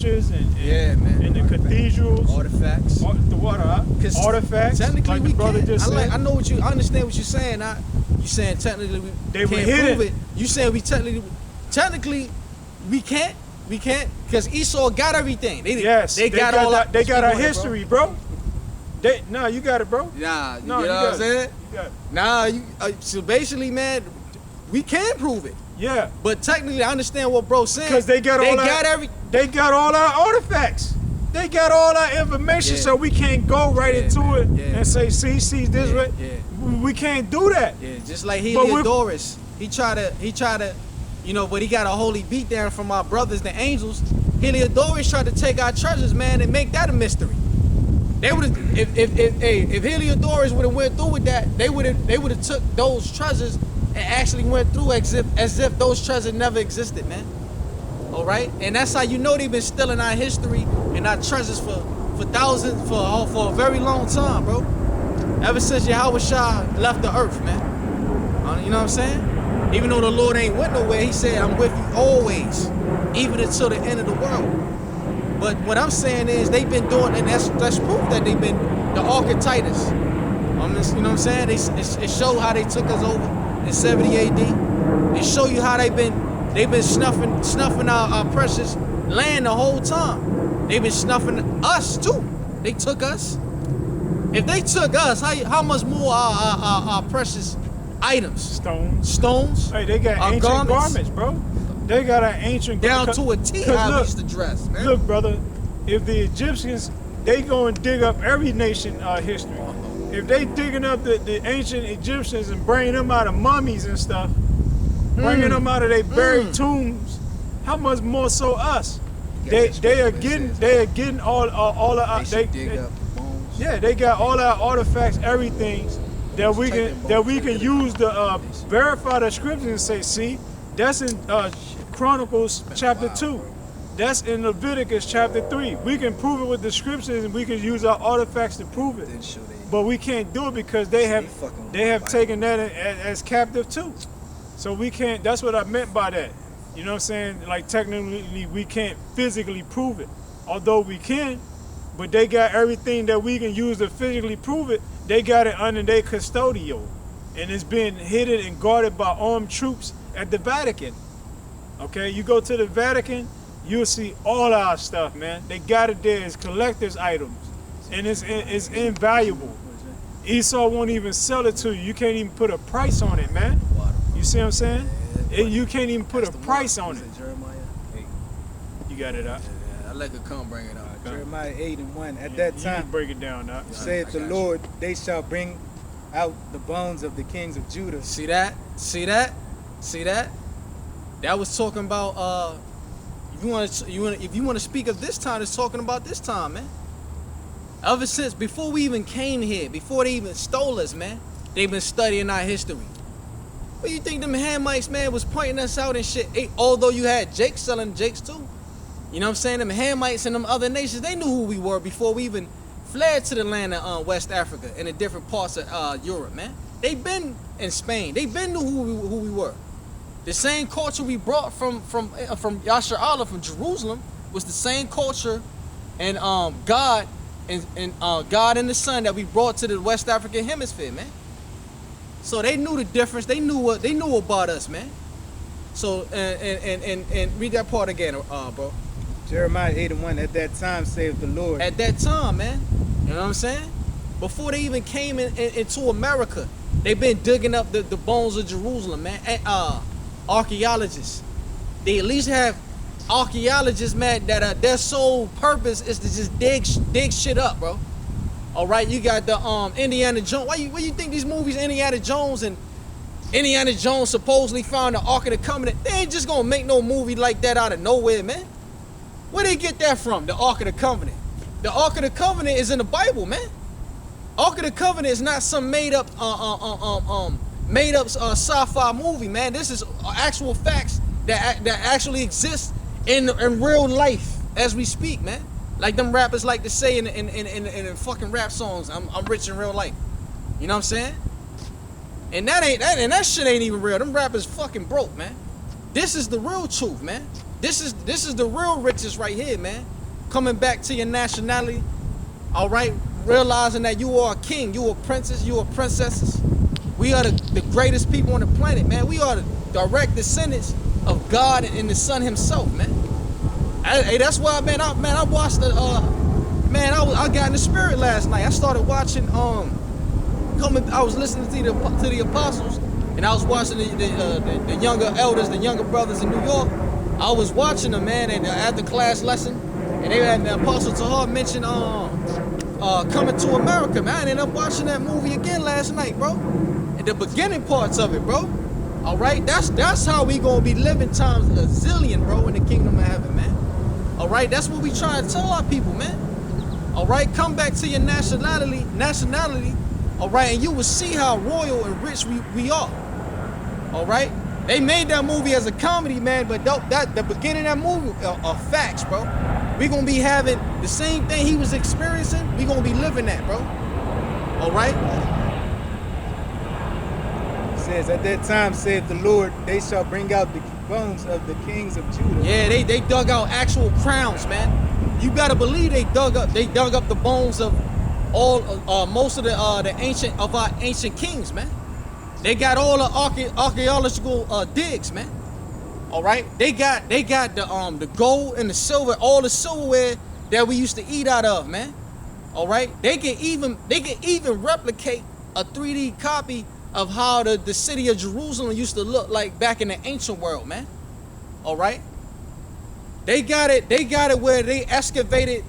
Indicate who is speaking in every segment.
Speaker 1: and the cathedrals,
Speaker 2: artifacts,
Speaker 1: the water, artifacts.
Speaker 2: Technically,
Speaker 1: like
Speaker 2: we
Speaker 1: the brother
Speaker 2: can't.
Speaker 1: just said.
Speaker 2: I know what you. I understand what you're saying. You saying technically we
Speaker 1: They were
Speaker 2: can't
Speaker 1: hidden.
Speaker 2: prove it. You saying we technically we can't because Esau got everything. They got all that.
Speaker 1: They got our history, bro. Nah, you got it, bro.
Speaker 2: Nah, you
Speaker 1: No,
Speaker 2: know
Speaker 1: you
Speaker 2: what
Speaker 1: got
Speaker 2: I'm saying?
Speaker 1: it. You got it.
Speaker 2: Nah, so basically, man, we can prove it.
Speaker 1: Yeah.
Speaker 2: But technically, I understand what bro's saying.
Speaker 1: Because they got all our artifacts. They got all our information, so we can't go right into it and say, see this way. Yeah. We can't do that.
Speaker 2: Yeah, just like Heliodorus. He tried to, but he got a holy beatdown from our brothers, the angels. Heliodorus tried to take our treasures, man, and make that a mystery. They would have, if Heliodorus would have went through with that, they would have took those treasures and actually went through as if those treasures never existed, man. All right, and that's how you know they've been stealing our history and our treasures for thousands, for a very long time, bro. Ever since Yahweh Shah left the earth, man. You know what I'm saying? Even though the Lord ain't went nowhere, he said, I'm with you always, even until the end of the world. But what I'm saying is they've been doing, and that's proof that they've been the Ark of Titus. You know what I'm saying? It showed how they took us over in 70 AD. It show you how they've been snuffing our precious land the whole time. They've been snuffing us too. They took us. If they took us, how much more our precious items? Stones.
Speaker 1: Hey, they got ancient garments, bro. They got an ancient
Speaker 2: down to a T how we used to dress, man.
Speaker 1: Look, brother, if the Egyptians, they go and dig up every nation history. If they digging up the ancient Egyptians and bringing them out of mummies and stuff, bringing them out of their buried tombs, how much more so us? They are getting all of our they got all our artifacts, everything that we can use to verify the scriptures and say, see, that's in Chronicles chapter 2. That's in Leviticus chapter 3. We can prove it with the scriptures and we can use our artifacts to prove it. But we can't do it because they have taken that as captive too. So we can't, that's what I meant by that. You know what I'm saying? Like technically we can't physically prove it. Although we can, but they got everything that we can use to physically prove it. They got it under their custodial. And it's been hidden and guarded by armed troops at the Vatican. Okay, you go to the Vatican, you'll see all our stuff, man. They got it there as collector's items. And it's invaluable. Esau won't even sell it to you. You can't even put a price on it, man. You see what I'm saying? You can't even put a price on it.
Speaker 3: Jeremiah 8.
Speaker 1: You got it out.
Speaker 2: I let it come bring it out.
Speaker 3: Jeremiah 8:1. At that time,
Speaker 1: you break it down, Doc.
Speaker 3: Saith the Lord, they shall bring out the bones of the kings of Judah.
Speaker 2: See that? See that? See that? That was talking about if you want to speak of this time, it's talking about this time, man. Ever since before we even came here, before they even stole us, man, they've been studying our history. What do you think them Hamites, man, was pointing us out and shit? Although you had Jake selling Jakes too. You know what I'm saying? Them Hamites and them other nations, they knew who we were before we even fled to the land of West Africa and the different parts of Europe, man. They been in Spain. They been knew who we were. The same culture we brought from Yasser Allah, from Jerusalem, was the same culture and God and God and the Son that we brought to the West African hemisphere, man. So they knew the difference. They knew about us, man. So and read that part again, bro.
Speaker 3: Jeremiah 8:1. At that time, saith the Lord.
Speaker 2: At that time, man. You know what I'm saying? Before they even came into America, they've been digging up the bones of Jerusalem, man. Archaeologists. They at least have archaeologists, man, that their sole purpose is to just dig shit up, bro. All right, you got the Indiana Jones. Why you think these movies, Indiana Jones supposedly found the Ark of the Covenant? They ain't just gonna make no movie like that out of nowhere, man. Where they get that from? The Ark of the Covenant. The Ark of the Covenant is in the Bible, man. Ark of the Covenant is not some made up sci-fi movie, man. This is actual facts that actually exist in real life as we speak, man. Like them rappers like to say in fucking rap songs, I'm rich in real life. You know what I'm saying? And that shit ain't even real. Them rappers fucking broke, man. This is the real truth, man. This is the real riches right here, man. Coming back to your nationality, all right? Realizing that you are a king, you are princess, you are princesses. We are the greatest people on the planet, man. We are the direct descendants of God and the Son Himself, man. Hey, that's why, man. I watched the I got in the spirit last night. I started watching I was listening to the apostles, and I was watching the younger elders, the younger brothers in New York. I was watching them, man, and after class lesson, and they had the apostle Tahar mention Coming to America, man. I ended up watching that movie again last night, bro. And the beginning parts of it, bro. All right, that's how we gonna be living times a zillion, bro, in the kingdom of heaven, man. All right, that's what we trying to tell our people, man. All right, come back to your nationality. All right, and you will see how royal and rich we are. All right, they made that movie as a comedy, man, but the beginning of that movie are facts, bro. We gonna be having the same thing he was experiencing. We gonna be living that, bro. All right.
Speaker 3: Says, at that time, saith the Lord, they shall bring out the bones of the kings of Judah.
Speaker 2: Yeah, they dug out actual crowns, man. You gotta believe they dug up the bones of most of our ancient kings, man. They got all the archaeological digs, man. All right, they got the gold and the silver, all the silverware that we used to eat out of, man. All right, they can even replicate a 3D copy of how the city of Jerusalem used to look like back in the ancient world, man. All right, they got it where they excavated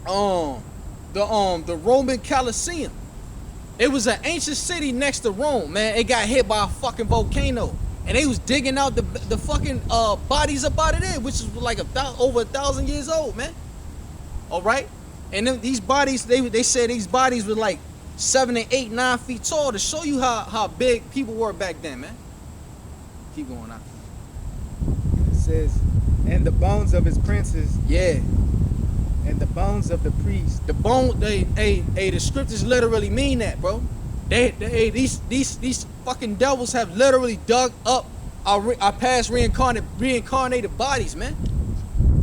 Speaker 2: the Roman Colosseum. It was an ancient city next to Rome, man. It got hit by a fucking volcano, and they was digging out the fucking bodies up out of there, which is like over 1,000 years old, man. All right, and then these bodies, they said these bodies were like 7 and 8, 9 feet tall, to show you how big people were back then, man. Keep going on.
Speaker 3: It says, and the bones of his princes,
Speaker 2: Yeah.
Speaker 3: and the bones of the priests.
Speaker 2: The scriptures literally mean that, bro. These fucking devils have literally dug up our past reincarnated bodies, man.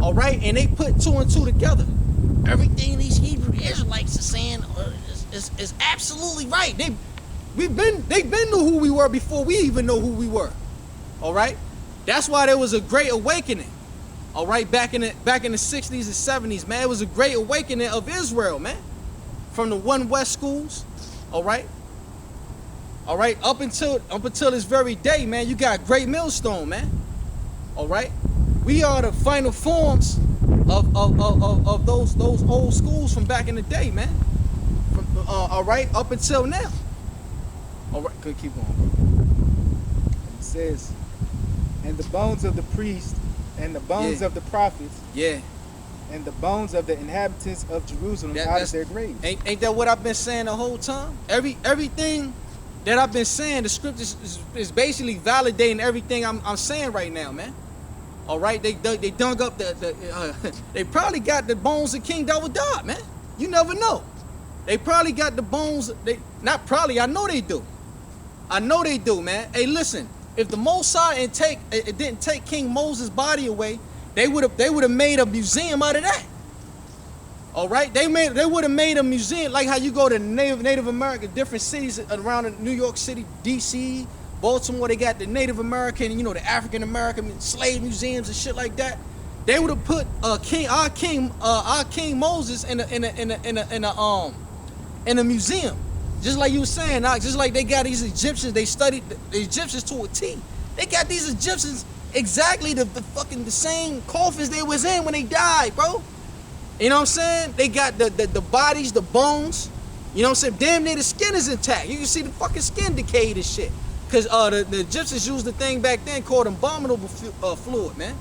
Speaker 2: All right, and they put 2 and 2 together. Everything these Hebrew Israelites are saying is absolutely right. They've been knew who we were before we even know who we were. All right, that's why there was a great awakening. All right, back in the 60s and 70s, man, it was a great awakening of Israel, man, from the One West schools. All right, up until this very day, man, you got Great Millstone, man. All right, we are the final forms of those old schools from back in the day, man. All right, up until now. All right, good, keep going, bro.
Speaker 3: It says, and the bones of the priests, and the bones of the prophets, and the bones of the inhabitants of Jerusalem out of their graves.
Speaker 2: Ain't that what I've been saying the whole time? Everything that I've been saying, the scriptures is basically validating everything I'm saying right now, man. All right, they dug up they probably got the bones of King David, man. You never know. They probably got the bones. Not probably. I know they do. Man. Hey, listen. If the Most High didn't take King Moses' body away, they would have made a museum out of that. All right, they would have made a museum like how you go to Native American different cities around New York City, D.C., Baltimore. They got the Native American, the African American slave museums and shit like that. They would have put our King Moses in a museum. Just like you were saying, just like they got these Egyptians, they studied the Egyptians to a T. They got these Egyptians exactly the same coffins they was in when they died, bro. You know what I'm saying? They got the bodies, the bones. You know what I'm saying? Damn near the skin is intact. You can see the fucking skin decayed and shit. Cause the Egyptians used the thing back then called embalmable fluid, man,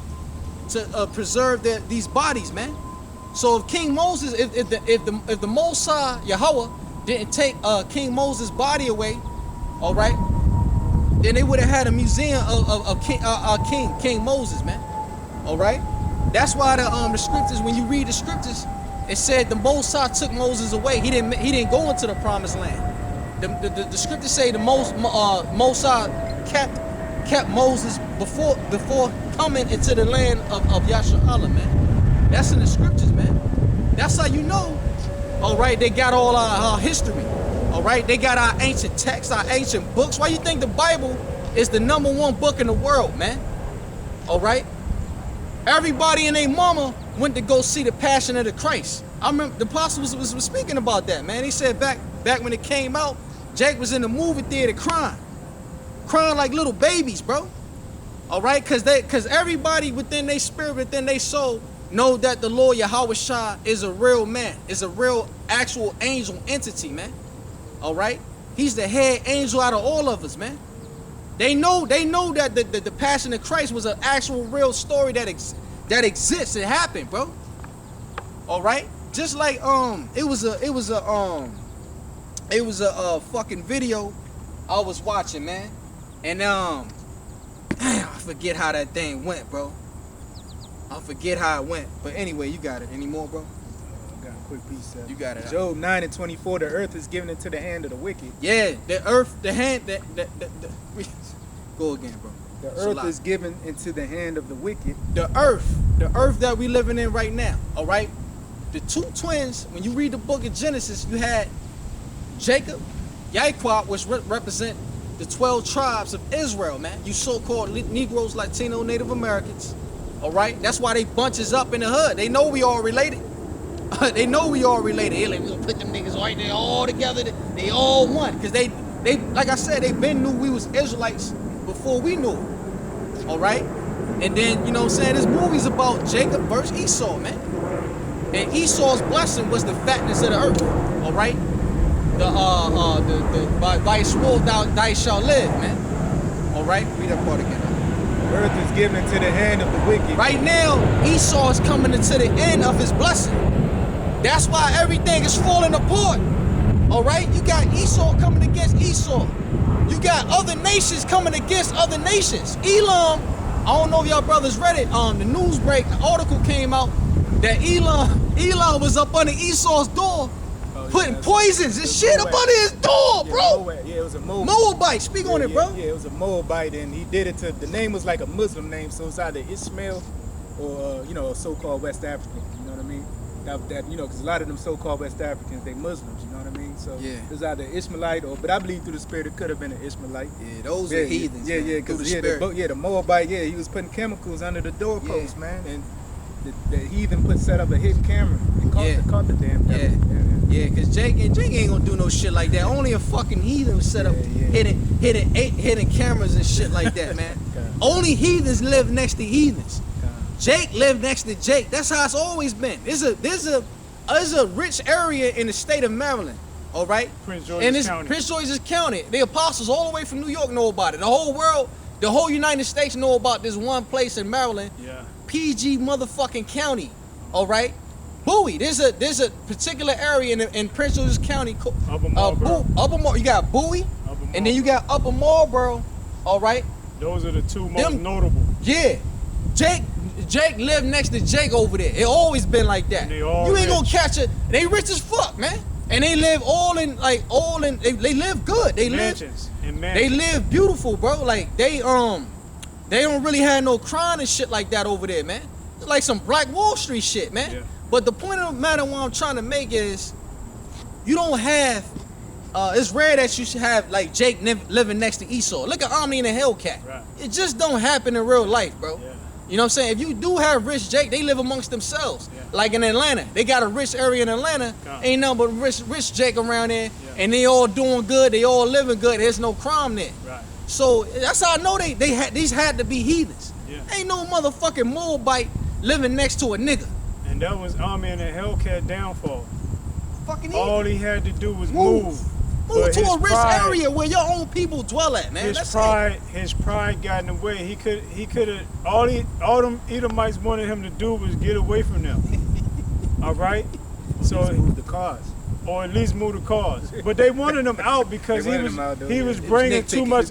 Speaker 2: to preserve these bodies, man. So if King Moses, if the Most High Yahweh didn't take King Moses' body away, all right, then they would have had a museum of King Moses, man. All right, that's why the scriptures, when you read the scriptures, it said the Most High took Moses away. He didn't go into the promised land. The scriptures say the Most High kept Moses before coming into the land of Yasharallah, man. That's in the scriptures, man. That's how you know. All right, they got all our history. All right, they got our ancient texts, our ancient books. Why you think the Bible is the #1 book in the world, man? All right. Everybody and their mama went to go see the Passion of the Christ. I remember the apostles was speaking about that, man. He said back when it came out, Jake was in the movie theater crying like little babies, bro. All right, cause everybody within their spirit, within their soul, know that the Lord Yahweh Shah is a real man, is a real actual angel entity, man. All right, he's the head angel out of all of us, man. They know that the Passion of Christ was an actual real story that exists. It happened, bro. All right, just like it was a fucking video I was watching, man, and I forget how that thing went, bro. I forget how it went, but anyway, you got it. Any more, bro?
Speaker 3: I got a quick piece.
Speaker 2: You got it.
Speaker 3: Job 9:24. The earth is given into the hand of the wicked.
Speaker 2: Yeah, the earth, the hand, go again, bro.
Speaker 3: The earth is given into the hand of the wicked.
Speaker 2: The earth that we living in right now. All right, the two twins. When you read the book of Genesis, you had Jacob, Yaquab, which represent the 12 tribes of Israel, man. You so-called Negroes, Latino, Native Americans. All right, that's why they bunches up in the hood. They know we all related. They know we all related. They're like, we gonna put them niggas right there all together. They all one, cause they like I said, they been knew we was Israelites before we knew it. All right, and then you know what I'm saying. This movie's about Jacob versus Esau, man. And Esau's blessing was the fatness of the earth. All right, by his swore thou shalt live, man. All right, read that part again.
Speaker 3: The earth is given into the hand of the wicked.
Speaker 2: Right now, Esau is coming into the end of his blessing. That's why everything is falling apart. All right, you got Esau coming against Esau. You got other nations coming against other nations. Elam, I don't know if y'all brothers read it. The news break, the article came out that Elam was up under Esau's door, putting poisons and shit up under his door, bro.
Speaker 3: Yeah, it was a Moabite.
Speaker 2: Moabite, speak on it, bro.
Speaker 3: Yeah, it was a Moabite, and he did it to, the name was like a Muslim name, so it's either Ishmael or, a so-called West African, you know what I mean? That because a lot of them so-called West Africans, they Muslims, you know what I mean? So
Speaker 2: yeah,
Speaker 3: it was either Ishmaelite but I believe through the spirit it could have been an Ishmaelite.
Speaker 2: Yeah, those are heathens.
Speaker 3: Yeah, because the Moabite, he was putting chemicals under the doorpost, man, and the heathen set up a hidden camera and caught the damn devil.
Speaker 2: Yeah, because Jake ain't gonna do no shit like that. Only a fucking heathen would set up hidden cameras and shit like that, man. Only heathens live next to heathens. Jake lived next to Jake. That's how it's always been. There's a rich area in the state of Maryland, all right?
Speaker 1: Prince George's County.
Speaker 2: Prince George's County. The apostles all the way from New York know about it. The whole world, the whole United States know about this one place in Maryland.
Speaker 1: Yeah.
Speaker 2: PG motherfucking County, all right? Bowie. There's a particular area in Prince George's County.
Speaker 1: Upper Marlboro.
Speaker 2: You got Bowie, and then you got Upper Marlboro, all right?
Speaker 1: Those are the two most notable.
Speaker 2: Yeah. Jake lived next to Jake over there. It always been like that.
Speaker 1: And they all
Speaker 2: you ain't
Speaker 1: rich.
Speaker 2: gonna catch it. They rich as fuck, man. And they live they live good. They live beautiful, bro. Like they don't really have no crime and shit like that over there, man. It's like some Black Wall Street shit, man.
Speaker 1: Yeah.
Speaker 2: But the point of the matter what I'm trying to make is you don't have it's rare that you should have like Jake living next to Esau. Look at Omni and the Hellcat.
Speaker 1: Right.
Speaker 2: It just don't happen in real life, bro.
Speaker 1: Yeah.
Speaker 2: You know what I'm saying? If you do have rich Jake, they live amongst themselves. Yeah. Like in Atlanta. They got a rich area in Atlanta. Ain't nothing but rich Jake around there. Yeah. And they all doing good. They all living good. There's no crime there.
Speaker 1: Right.
Speaker 2: So that's how I know these had to be heathens.
Speaker 1: Yeah.
Speaker 2: Ain't no motherfucking Moabite living next to a nigga.
Speaker 1: And that was Army and the Hellcat downfall.
Speaker 2: Fucking
Speaker 1: all he had to do was move.
Speaker 2: Move to a rich area where your own people dwell at, man.
Speaker 1: His pride got in the way. He could have all them Edomites wanted him to do was get away from them. All right, so
Speaker 3: move the cars,
Speaker 1: or at least move the cars. But they wanted him out because he was bringing too much